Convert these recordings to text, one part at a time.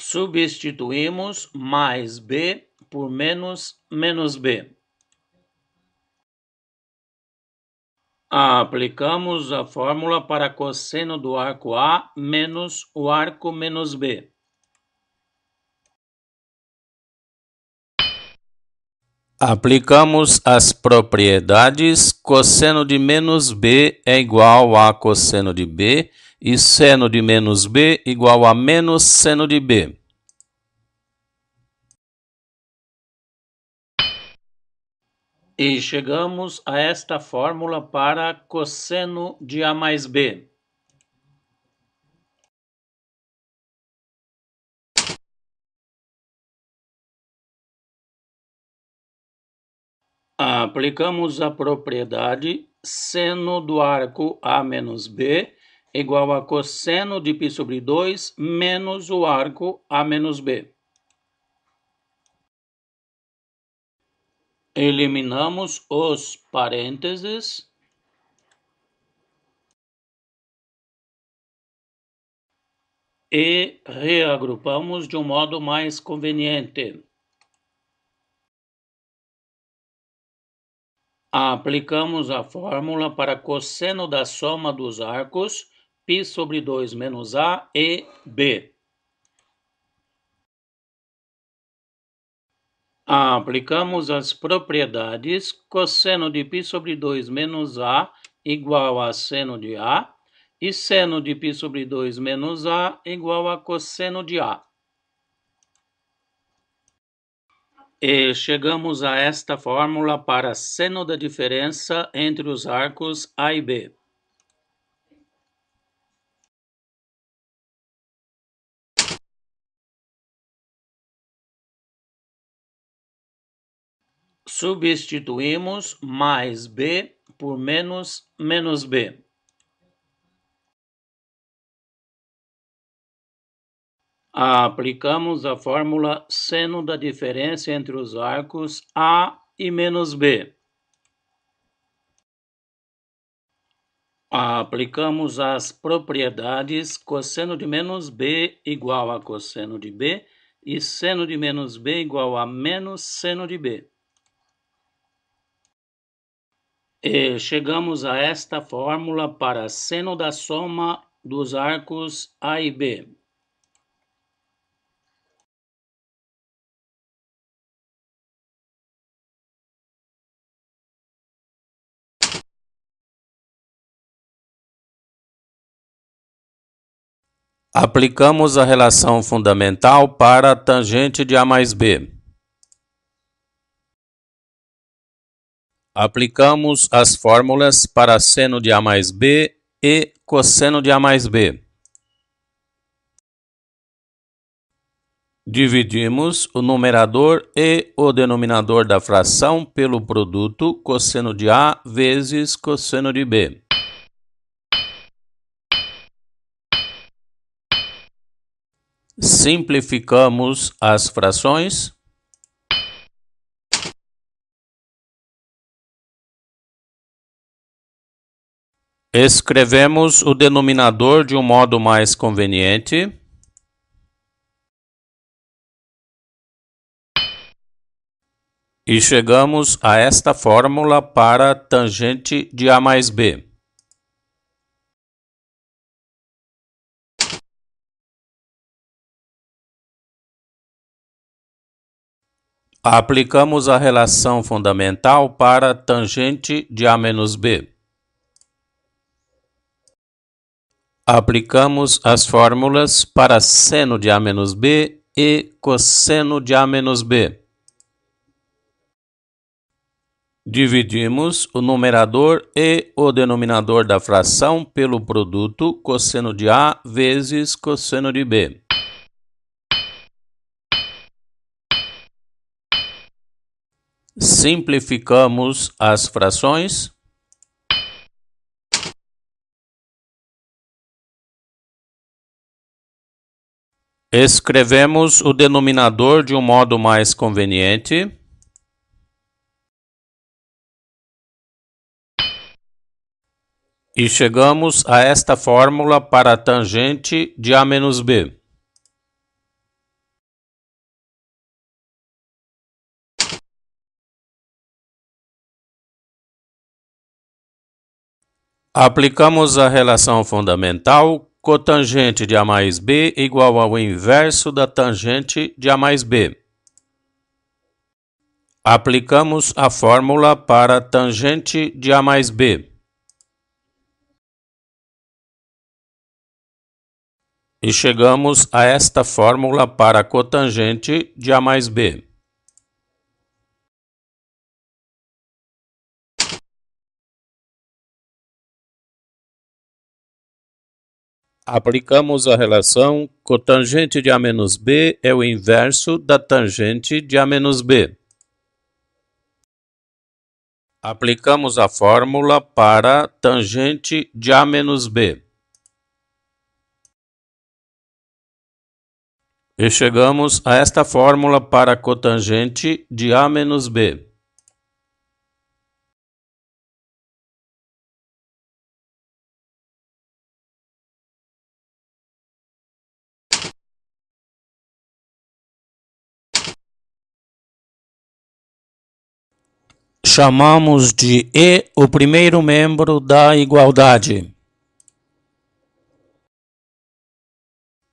Substituímos mais b por menos b. Aplicamos a fórmula para cosseno do arco A menos o arco menos B. Aplicamos as propriedades cosseno de menos b é igual a cosseno de b e seno de menos b igual a menos seno de b. E chegamos a esta fórmula para cosseno de A mais B. Aplicamos a propriedade seno do arco A menos B igual a cosseno de π sobre 2 menos o arco A menos B. Eliminamos os parênteses e reagrupamos de um modo mais conveniente. Aplicamos a fórmula para cosseno da soma dos arcos π sobre 2 menos A e B. Aplicamos as propriedades cosseno de π sobre 2 menos A igual a seno de A e seno de π sobre 2 menos A igual a cosseno de A. E chegamos a esta fórmula para seno da diferença entre os arcos A e B. Substituímos mais b por menos b. Aplicamos a fórmula seno da diferença entre os arcos A e menos B. Aplicamos as propriedades cosseno de menos b igual a cosseno de b e seno de menos b igual a menos seno de b. E chegamos a esta fórmula para seno da soma dos arcos A e B. Aplicamos a relação fundamental para a tangente de A mais B. Aplicamos as fórmulas para seno de A mais B e cosseno de A mais B. Dividimos o numerador e o denominador da fração pelo produto cosseno de A vezes cosseno de B. Simplificamos as frações. Escrevemos o denominador de um modo mais conveniente. E chegamos a esta fórmula para tangente de A mais B. Aplicamos a relação fundamental para tangente de A menos B. Aplicamos as fórmulas para seno de A menos B e cosseno de A menos B. Dividimos o numerador e o denominador da fração pelo produto cosseno de A vezes cosseno de B. Simplificamos as frações. Escrevemos o denominador de um modo mais conveniente. E chegamos a esta fórmula para a tangente de A menos B. Aplicamos a relação fundamental cotangente de A mais B igual ao inverso da tangente de A mais B. Aplicamos a fórmula para tangente de A mais B. E chegamos a esta fórmula para cotangente de A mais B. Aplicamos a relação cotangente de A menos B é o inverso da tangente de A menos B. Aplicamos a fórmula para tangente de A menos B. E chegamos a esta fórmula para cotangente de A menos B. Chamamos de E o primeiro membro da igualdade.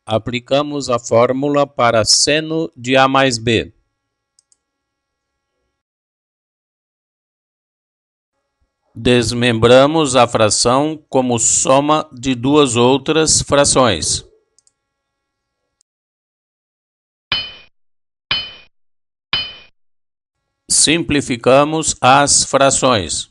Aplicamos a fórmula para seno de A mais B. Desmembramos a fração como soma de duas outras frações. Simplificamos as frações.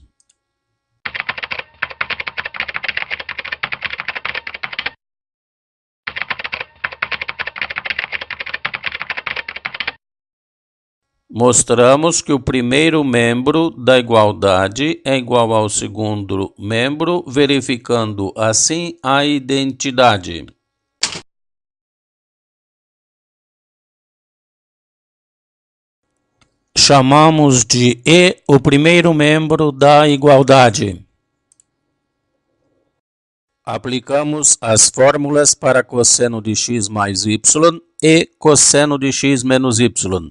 Mostramos que o primeiro membro da igualdade é igual ao segundo membro, verificando assim a identidade. Chamamos de E o primeiro membro da igualdade. Aplicamos as fórmulas para cosseno de x mais y e cosseno de x menos y.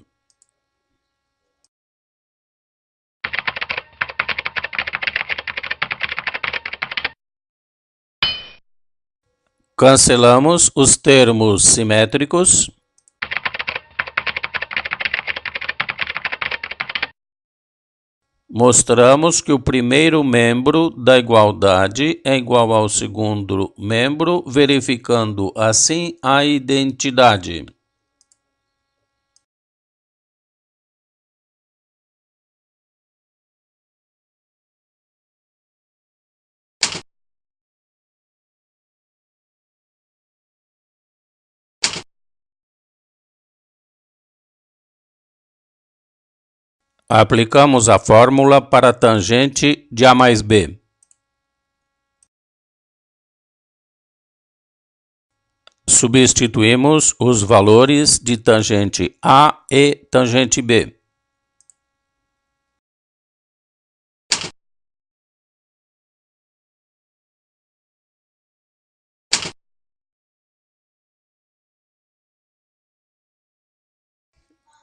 Cancelamos os termos simétricos. Mostramos que o primeiro membro da igualdade é igual ao segundo membro, verificando assim a identidade. Aplicamos a fórmula para tangente de A mais B. Substituímos os valores de tangente A e tangente B.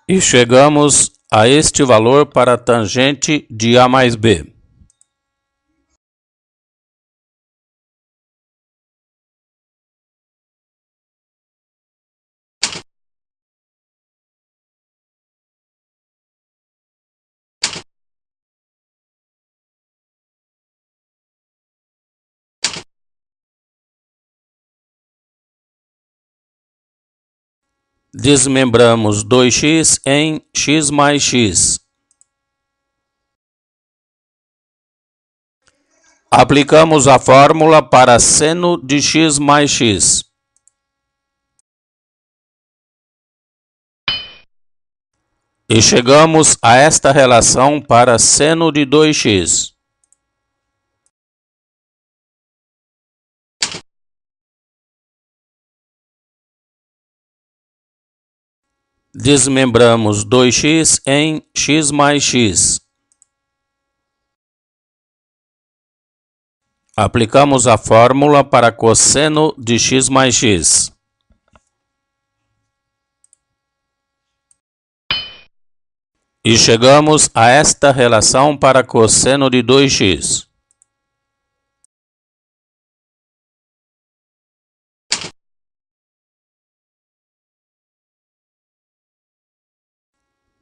E chegamos a este valor para tangente de A mais B. Desmembramos 2x em x mais x. Aplicamos a fórmula para seno de x mais x. E chegamos a esta relação para seno de 2x. Desmembramos 2x em x mais x. Aplicamos a fórmula para cosseno de x mais x. E chegamos a esta relação para cosseno de 2x.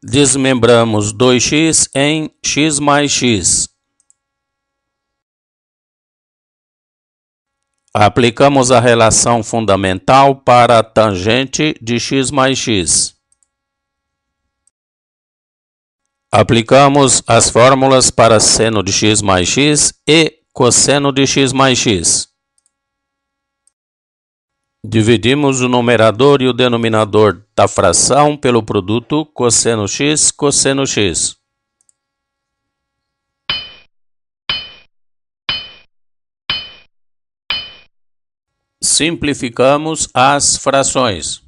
Desmembramos 2x em x mais x. Aplicamos a relação fundamental para a tangente de x mais x. Aplicamos as fórmulas para seno de x mais x e cosseno de x mais x. Dividimos o numerador e o denominador da fração pelo produto cosseno x, cosseno x. Simplificamos as frações.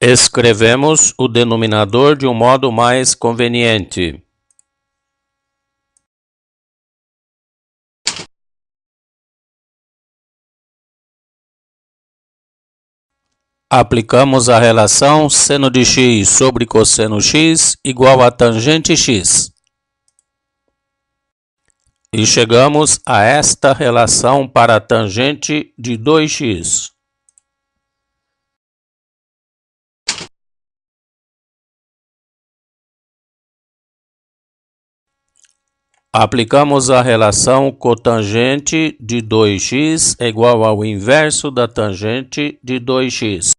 Escrevemos o denominador de um modo mais conveniente. Aplicamos a relação seno de x sobre cosseno x igual a tangente x. E chegamos a esta relação para a tangente de 2x. Aplicamos a relação cotangente de 2x é igual ao inverso da tangente de 2x.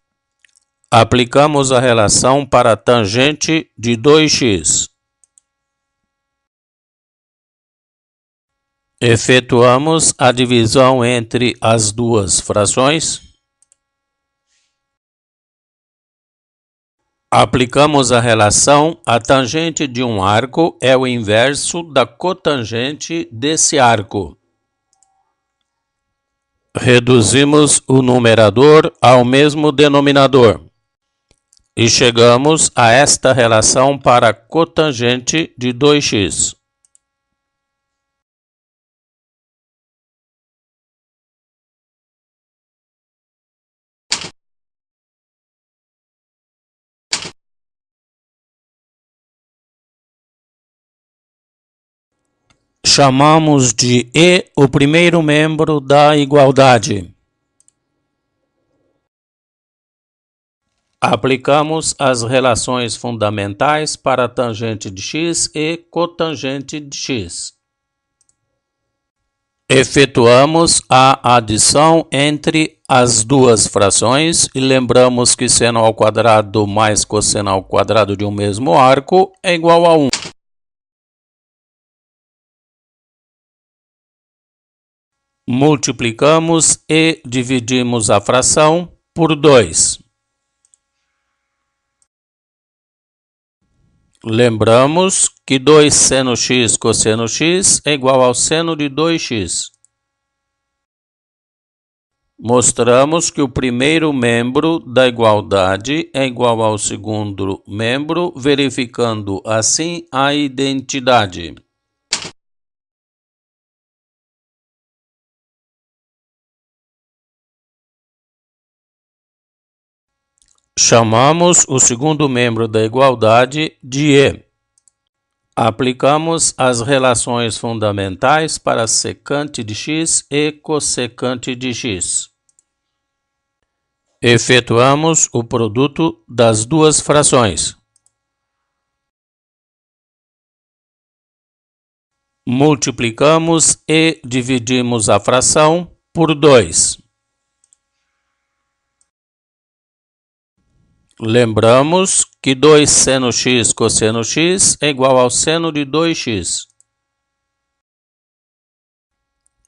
Aplicamos a relação para a tangente de 2x. Efetuamos a divisão entre as duas frações. Aplicamos a relação, a tangente de um arco é o inverso da cotangente desse arco. Reduzimos o numerador ao mesmo denominador. E chegamos a esta relação para a cotangente de 2x. Chamamos de E o primeiro membro da igualdade. Aplicamos as relações fundamentais para a tangente de x e cotangente de x. Efetuamos a adição entre as duas frações e lembramos que seno ao quadrado mais cosseno ao quadrado de um mesmo arco é igual a 1. Multiplicamos e dividimos a fração por 2. Lembramos que 2 seno x cosseno x é igual ao seno de 2x. Mostramos que o primeiro membro da igualdade é igual ao segundo membro, verificando assim a identidade. Chamamos o segundo membro da igualdade de E. Aplicamos as relações fundamentais para secante de x e cossecante de x. Efetuamos o produto das duas frações. Multiplicamos e dividimos a fração por 2. Lembramos que 2 seno x cosseno x é igual ao seno de 2x.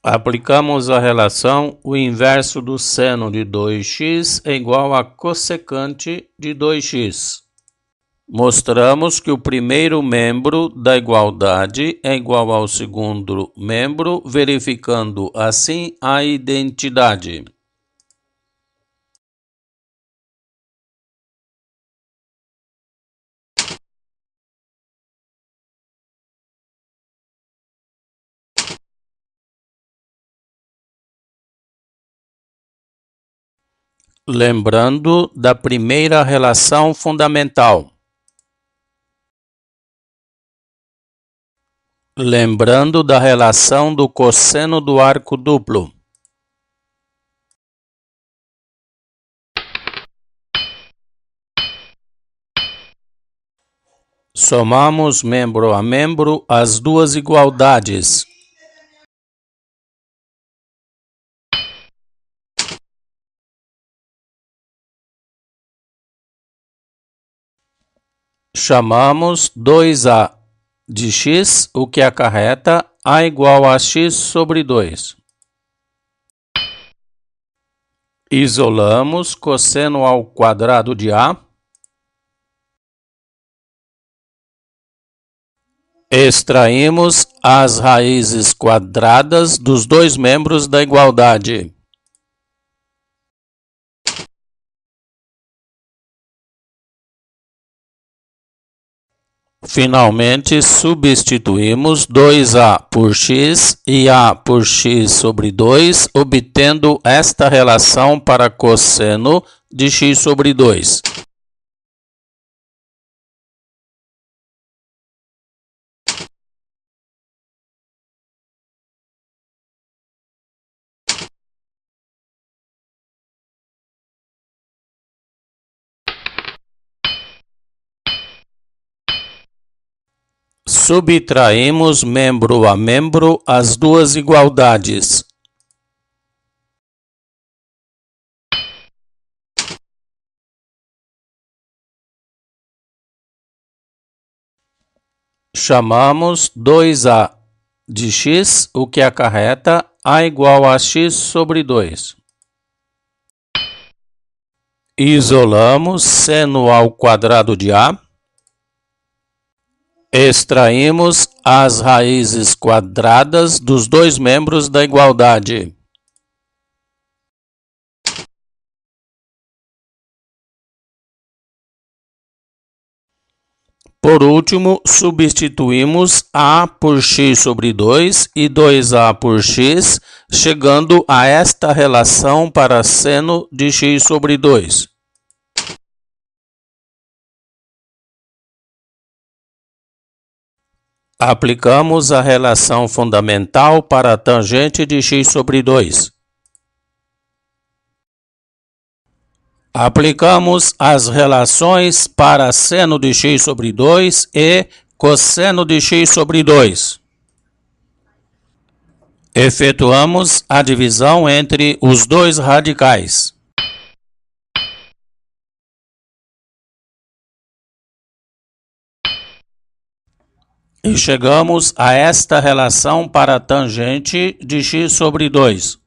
Aplicamos a relação, o inverso do seno de 2x é igual a cossecante de 2x. Mostramos que o primeiro membro da igualdade é igual ao segundo membro, verificando assim a identidade. Lembrando da primeira relação fundamental. Lembrando da relação do cosseno do arco duplo. Somamos membro a membro as duas igualdades. Chamamos 2a de x, o que acarreta a igual a x sobre 2. Isolamos cosseno ao quadrado de a. Extraímos as raízes quadradas dos dois membros da igualdade. Finalmente, substituímos 2a por x e a por x sobre 2, obtendo esta relação para cosseno de x sobre 2. Subtraímos membro a membro as duas igualdades. Chamamos 2a de x, o que acarreta a igual a x sobre 2. Isolamos seno ao quadrado de a. Extraímos as raízes quadradas dos dois membros da igualdade. Por último, substituímos a por x sobre 2 e 2a por x, chegando a esta relação para seno de x sobre 2. Aplicamos a relação fundamental para a tangente de x sobre 2. Aplicamos as relações para seno de x sobre 2 e cosseno de x sobre 2. Efetuamos a divisão entre os dois radicais. E chegamos a esta relação para a tangente de x sobre 2.